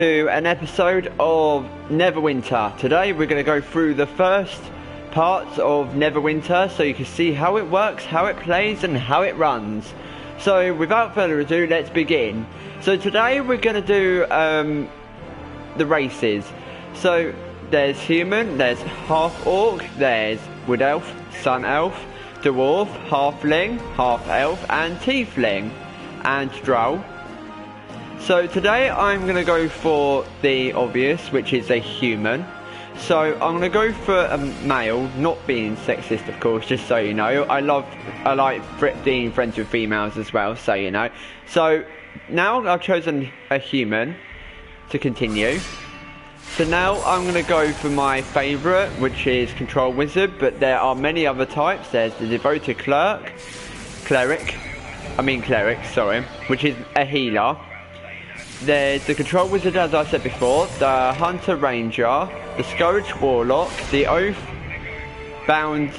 To an episode of Neverwinter. Today we're going to go through the first parts of Neverwinter so you can see how it works, how it plays and how it runs. So without further ado, let's begin. So today we're going to do the races. So there's human, there's half orc, there's wood elf, sun elf, dwarf, halfling, half elf and tiefling and drow. So today I'm going to go for the obvious, which is a human. So I'm going to go for a male, not being sexist of course, just so you know. I like being friends with females as well, so you know. So now I've chosen a human to continue. So now I'm going to go for my favourite, which is control wizard, but there are many other types. There's the devoted cleric, sorry, which is a healer. There's the control wizard, as I said before, the hunter ranger, the scourge warlock, the oath bound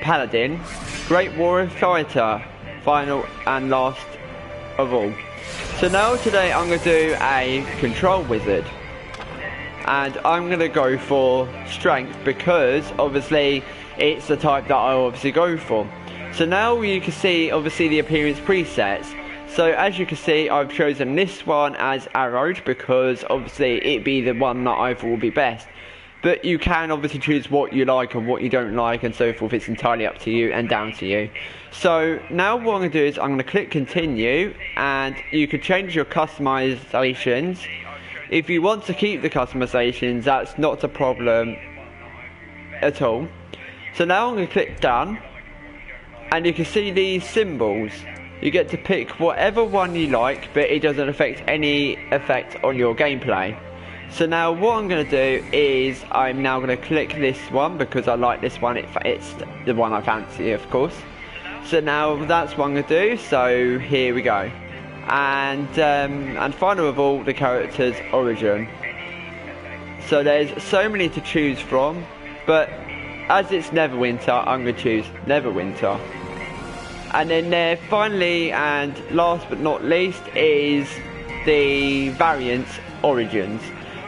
paladin, great warrior fighter, final and last of all. So now today I'm going to do a control wizard, and I'm going to go for strength because obviously it's the type that I obviously go for. So now you can see obviously the appearance presets. So as you can see, I've chosen this one as arrowed because obviously it'd be the one that I thought would be best. But you can obviously choose what you like and what you don't like and so forth. It's entirely up to you and down to you. So now what I'm going to do is I'm going to click continue, and you can change your customizations. If you want to keep the customizations, that's not a problem at all. So now I'm going to click done, and you can see these symbols. You get to pick whatever one you like, but it doesn't affect any effect on your gameplay. So now what I'm going to do is I'm now going to click this one because I like this one. It's the one I fancy, of course. So now that's what I'm going to do. So here we go. And final of all, the character's origin. So there's so many to choose from, but as it's Neverwinter, I'm going to choose Neverwinter. And then there finally and last but not least is the variant origins.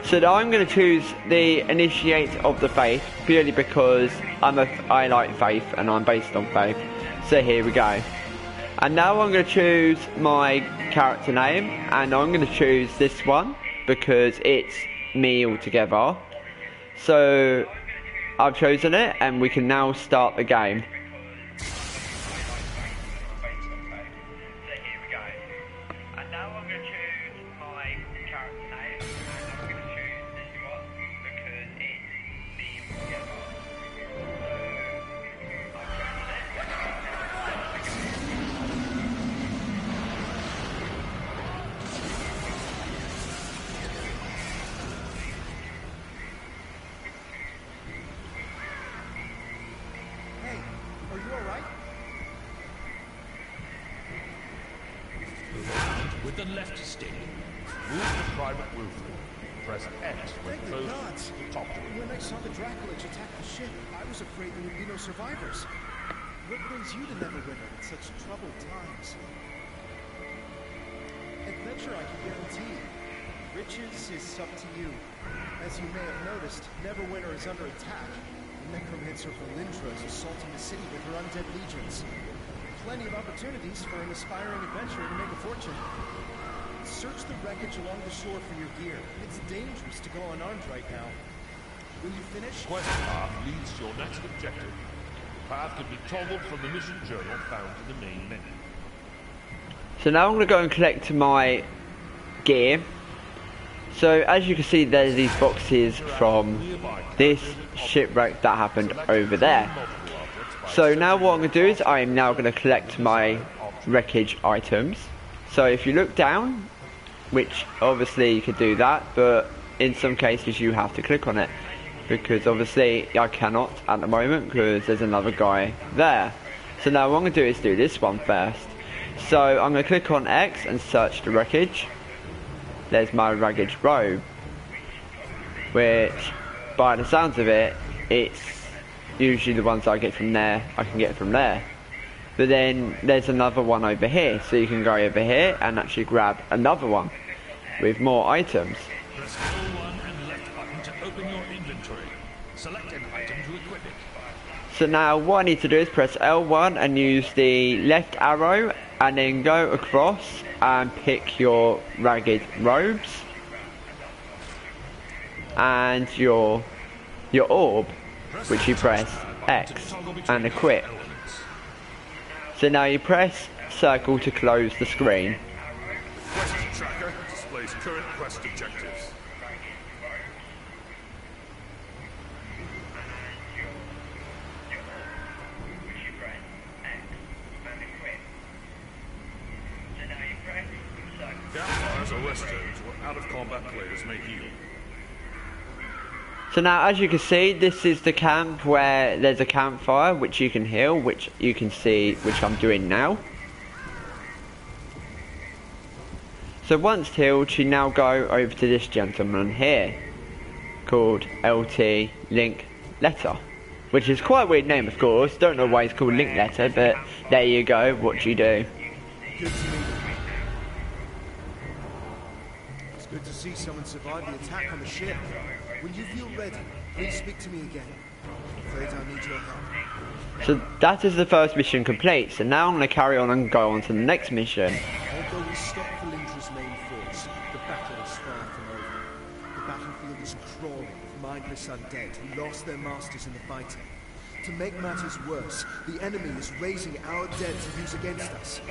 So I'm going to choose the initiate of the faith purely because I like faith and I'm based on faith. So here we go. And now I'm going to choose my character name, and I'm going to choose this one because it's me altogether. So I've chosen it and we can now start the game. With the left stick, move the private roof. Press X when close to the top. When I saw the Dracolich attack the ship, I was afraid there would be no survivors. What brings you to Neverwinter at such troubled times? Adventure, I can guarantee. Riches is up to you. As you may have noticed, Neverwinter is under attack. The necromancer Valindra is assaulting the city with her undead legions. Plenty of opportunities for an aspiring adventurer to make a fortune. Search the wreckage along the shore for your gear. It's dangerous to go unarmed right now. When you finish... Quest path leads to your next objective. The path can be toggled from the mission journal found in the main menu. So now I'm going to go and collect my gear. So as you can see, there's these boxes from this shipwreck that happened over there. So now what I'm going to do is I am now going to collect my wreckage items. So if you look down, which obviously you could do that, but in some cases you have to click on it, because obviously I cannot at the moment because there's another guy there. So now what I'm going to do is do this one first. So I'm going to click on X and search the wreckage. There's my wreckage robe, which by the sounds of it, it's usually the ones I get from there, I can get from there. But then there's another one over here, so you can go over here and actually grab another one with more items. Press L1 and left button to open your inventory. Select an item to equip it. So now what I need to do is press L1 and use the left arrow and then go across and pick your ragged robes and your orb, which you press X and equip. So now you press circle to close the screen. Quest tracker displays current quest objectives. Campfires are rest zones where out-of-combat players may heal. So now, as you can see, this is the camp where there's a campfire which you can heal, which you can see, which I'm doing now. So once healed, you now go over to this gentleman here, called LT Link Letter, which is quite a weird name, of course. Don't know why it's called Link Letter, but there you go. What do you do? Good to meet you. It's good to see someone survive the attack on the ship. When you feel ready, please speak to me again. I'm afraid I need your help. So that is the first mission complete. So now I'm going to carry on and go on to the next mission. Although we stopped Valindra's main force, the battle is far from over. The battlefield is crawling with mindless undead who lost their masters in the fighting. To make matters worse, the enemy is raising our dead to use against us.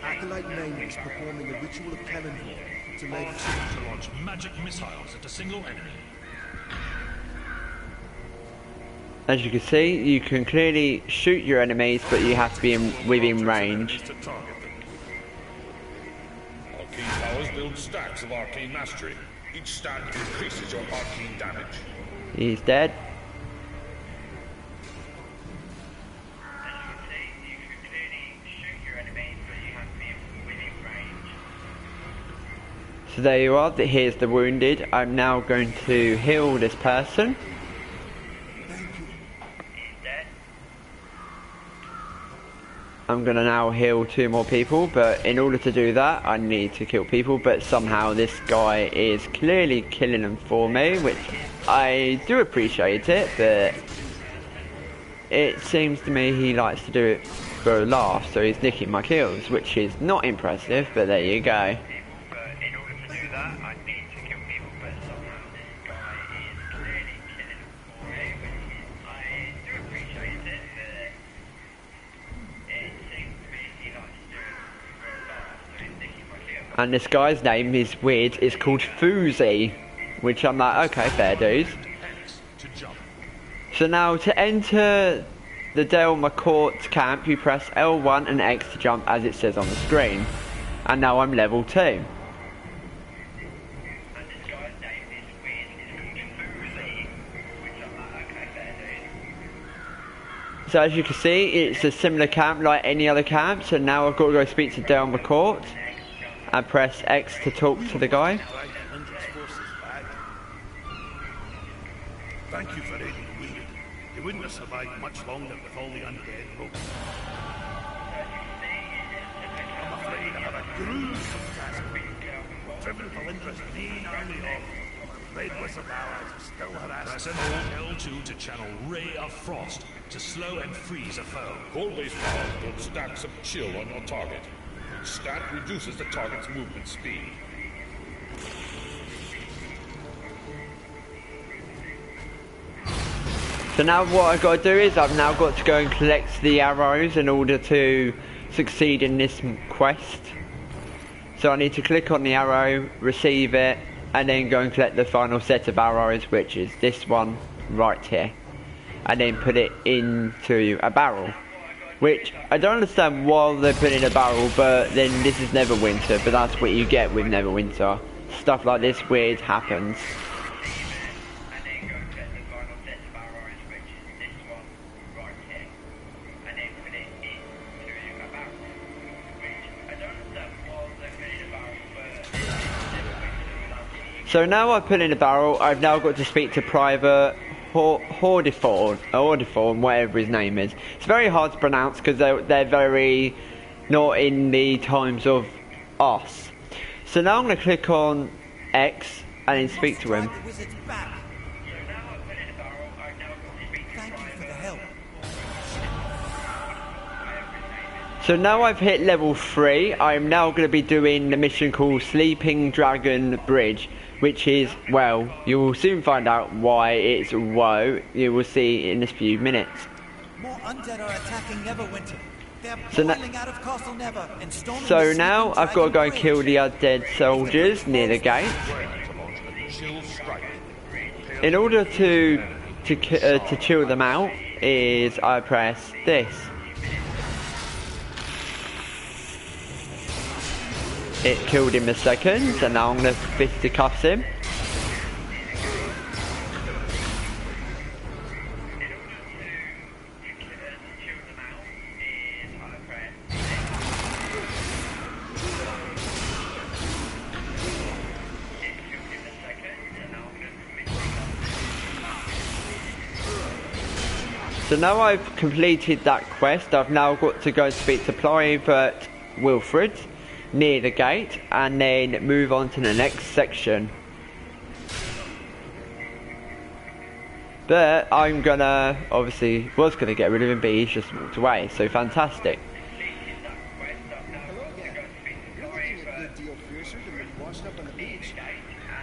Acolyte Name is performing a ritual of Kellenvor to make All teams to launch magic missiles at a single enemy. As you can see, you can clearly shoot your enemies, but you have to be within range. To target them. Arcane powers build stacks of arcane mastery. Each stack increases your arcane damage. He's dead. So there you are, here's the wounded. I'm now going to heal this person. I'm going to now heal 2 more people, but in order to do that I need to kill people, but somehow this guy is clearly killing them for me, which I do appreciate it, but it seems to me he likes to do it for a laugh, so he's nicking my kills, which is not impressive, but there you go. And this guy's name is weird, it's called Foozy, which I'm like, okay, fair dues. So now to enter the Del McCourt camp, you press L1 and X to jump as it says on the screen. And now I'm level 2. So as you can see, it's a similar camp like any other camp, so now I've got to go speak to Del McCourt. And press X to talk to the guy. Thank you for aiding the wounded. They wouldn't have survived much longer with all the undead ropes. I'm afraid I have a gruesome task. Driven Valindra's main army off. Red Whistle allies are still harassing. Press and hold L2 to channel Ray of Frost to slow and freeze a foe. Core-based powers build stacks of chill on your target. Each stack reduces the target's movement speed. So now what I've got to do is I've now got to go and collect the arrows in order to succeed in this quest. So I need to click on the arrow, receive it, and then go and collect the final set of arrows, which is this one right here. And then put it into a barrel. Which, I don't understand why they put in a barrel, but then this is Neverwinter, but that's what you get with Neverwinter. Stuff like this weird happens. So now I've put in a barrel, I've now got to speak to Private Hordiforn, whatever his name is. It's very hard to pronounce because they're very not in the times of us. So now I'm going to click on X and then speak to him. The wizard's back. Thank you for the help. So now I've hit level 3, I'm now going to be doing the mission called Sleeping Dragon Bridge, which is, well, you will soon find out why it's woe. You will see in a few minutes. More undead are attacking Neverwinter. They're So boiling out of Castle Never and storming So the now Sleeping I've got to go Dragon kill Bridge. the undead soldiers near the gate. Ready to launch a chill strike. In order to chill them out, is I press this. It killed him a second, and now I'm going to fisticuffs him. So now I've completed that quest, I've now got to go and speak to Private Wilfred near the gate and then move on to the next section. But I'm gonna, obviously was gonna get rid of him, but he's just walked away, so fantastic. Hello again. You're looking a good deal fiercer than when you washed up on the beach.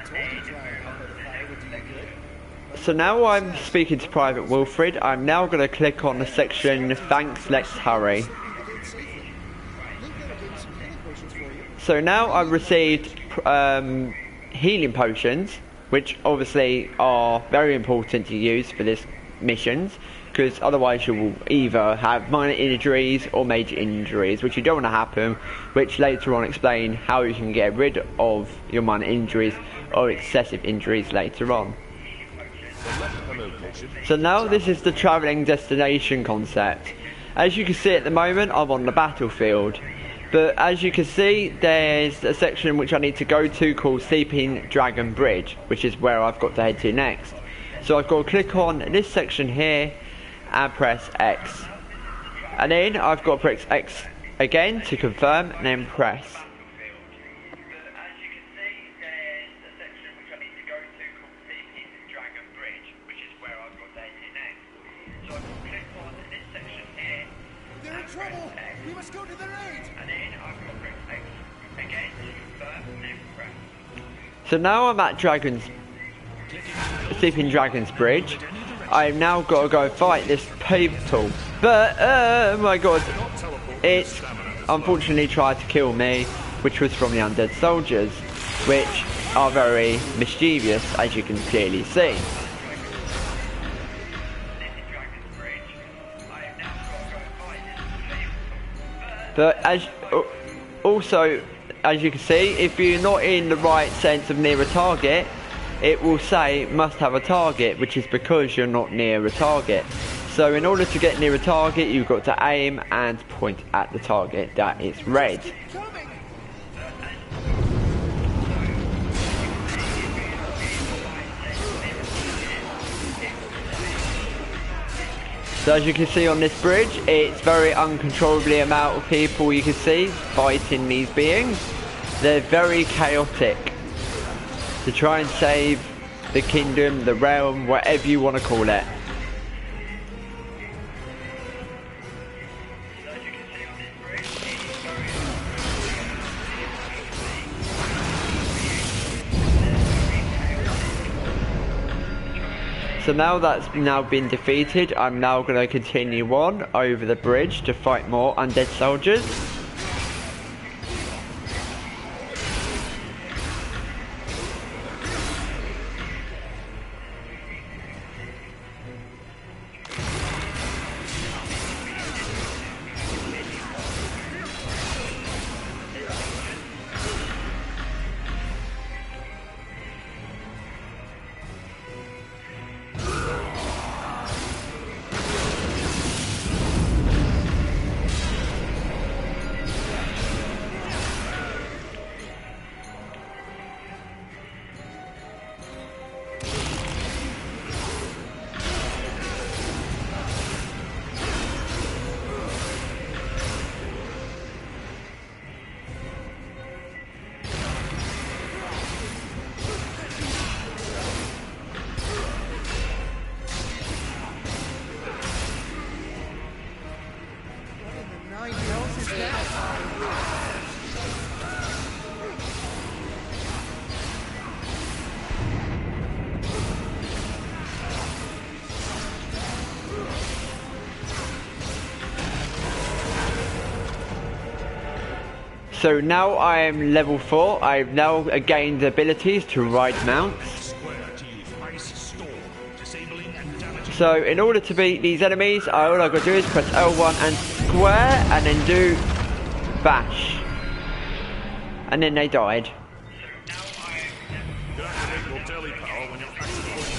Told you drying up by the fire would do you good. So now I'm speaking to Private Wilfred, I'm now going to click on the section Thanks, Let's Hurry. So now I've received healing potions, which obviously are very important to use for this missions, because otherwise you will either have minor injuries or major injuries, which you don't want to happen, which later on explain how you can get rid of your minor injuries or excessive injuries later on. So now this is the travelling destination concept. As you can see at the moment, I'm on the battlefield. But as you can see, there's a section which I need to go to called Sleeping Dragon Bridge, which is where I've got to head to next. So I've got to click on this section here and press X. And then I've got to press X again to confirm and then press. They're in trouble! We must go to their aid! So now I'm at Sleeping Dragon's Bridge. I've now got to go fight this people. But, oh my god, it unfortunately tried to kill me, which was from the undead soldiers, which are very mischievous, as you can clearly see. But also, as you can see, if you're not in the right sense of near a target, it will say must have a target, which is because you're not near a target. So in order to get near a target, you've got to aim and point at the target that is red. So as you can see on this bridge, it's very uncontrollably amount of people you can see fighting these beings. They're very chaotic. To try and save the kingdom, the realm, whatever you want to call it. So now that's now been defeated, I'm now going to continue on over the bridge to fight more undead soldiers. So now I am level 4. I've now gained abilities to ride mounts. Square to use ice storm, disabling and damaging. So in order to beat these enemies, all I've got to do is press L1 and square and then do bash. And then they died. You activate your daily power when your action point.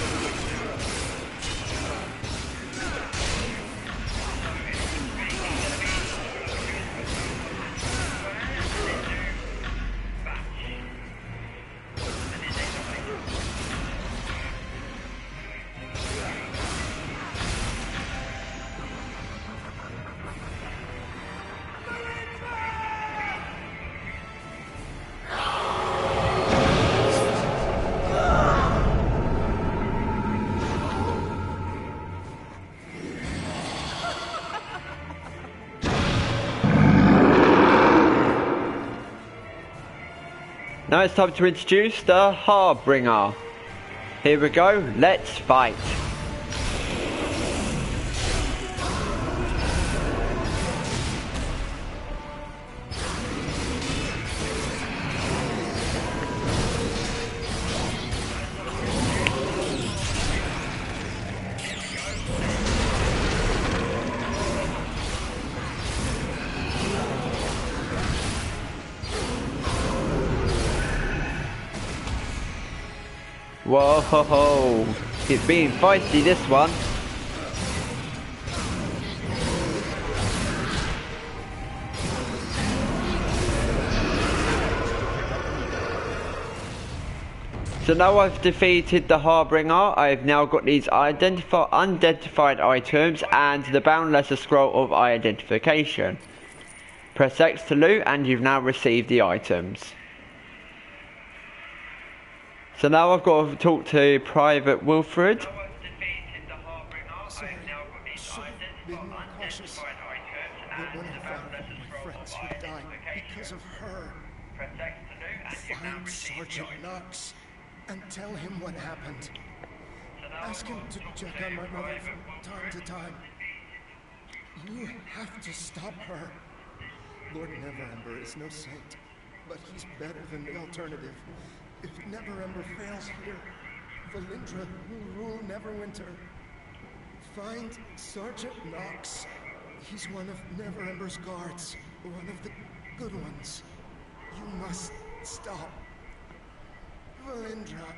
Now it's time to introduce the Harbinger. Here we go, let's fight. Whoa, ho, ho. It's being feisty, this one. So now I've defeated the Harbinger, I've now got these unidentified items and the Boundless Scroll of Identification. Press X to loot and you've now received the items. So now I've got to talk to Private Wilfred. Been cautious. But when I found out my friends who died because of her, find Sergeant Knox and tell him what happened. Ask him to check on my mother from time to time. You have to stop her. Lord Neverember is no saint, but he's better than the alternative. If Neverember fails here, Valindra will rule Neverwinter. Find Sergeant Knox. He's one of Neverember's guards, one of the good ones. You must stop Valindra.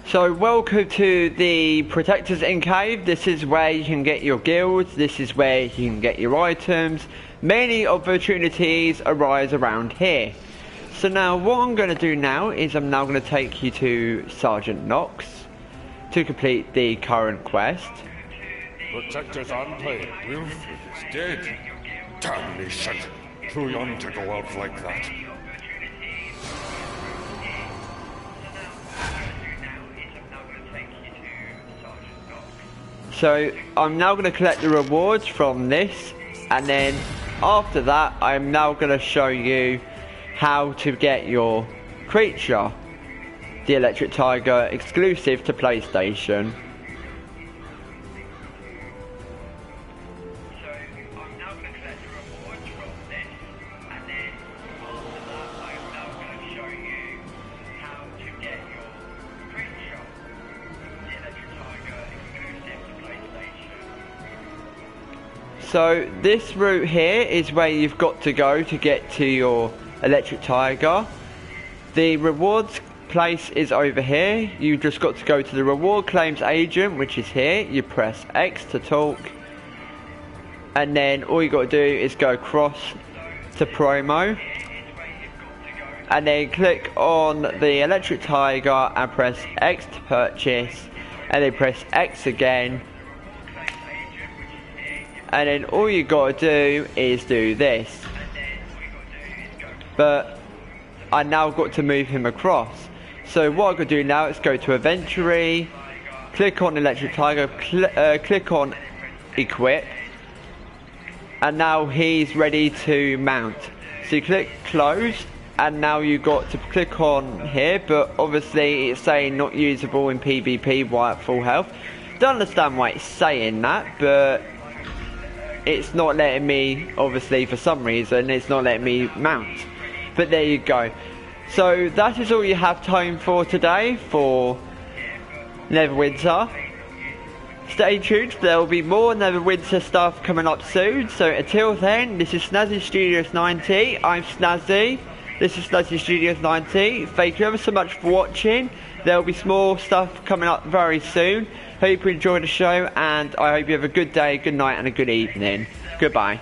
So welcome to the Protectors in Cave. This is where you can get your guilds, this is where you can get your items. Many opportunities arise around here. So now what I'm going to do now is I'm now going to take you to Sergeant Knox to complete the current quest. Protectors Andre, Wilfred is dead. Damnation. Too young to go out like that. So I'm now going to collect the rewards from this, and then after that I'm now going to show you how to get your creature, the Electric Tiger, exclusive to PlayStation. So this route here is where you've got to go to get to your Electric Tiger. The rewards place is over here. You just got to go to the reward claims agent, which is here. You press X to talk, and then all you got to do is go across to promo, and then click on the Electric Tiger and press X to purchase, and then press X again, and then all you got to do is do this. But I now got to move him across. So what I'm going to do now is go to inventory, click on Electric Tiger, click on equip, and now he's ready to mount. So you click close, and now you got to click on here, but obviously it's saying not usable in PvP while at full health. Don't understand why it's saying that, but it's not letting me, obviously for some reason, it's not letting me mount. But there you go. So that is all you have time for today for Neverwinter. Stay tuned, there will be more Neverwinter stuff coming up soon. So until then, this is Snazzy Studios 90. I'm Snazzy. This is Snazzy Studios 90. Thank you ever so much for watching. There will be some more stuff coming up very soon. Hope you enjoyed the show, and I hope you have a good day, good night, and a good evening. Goodbye.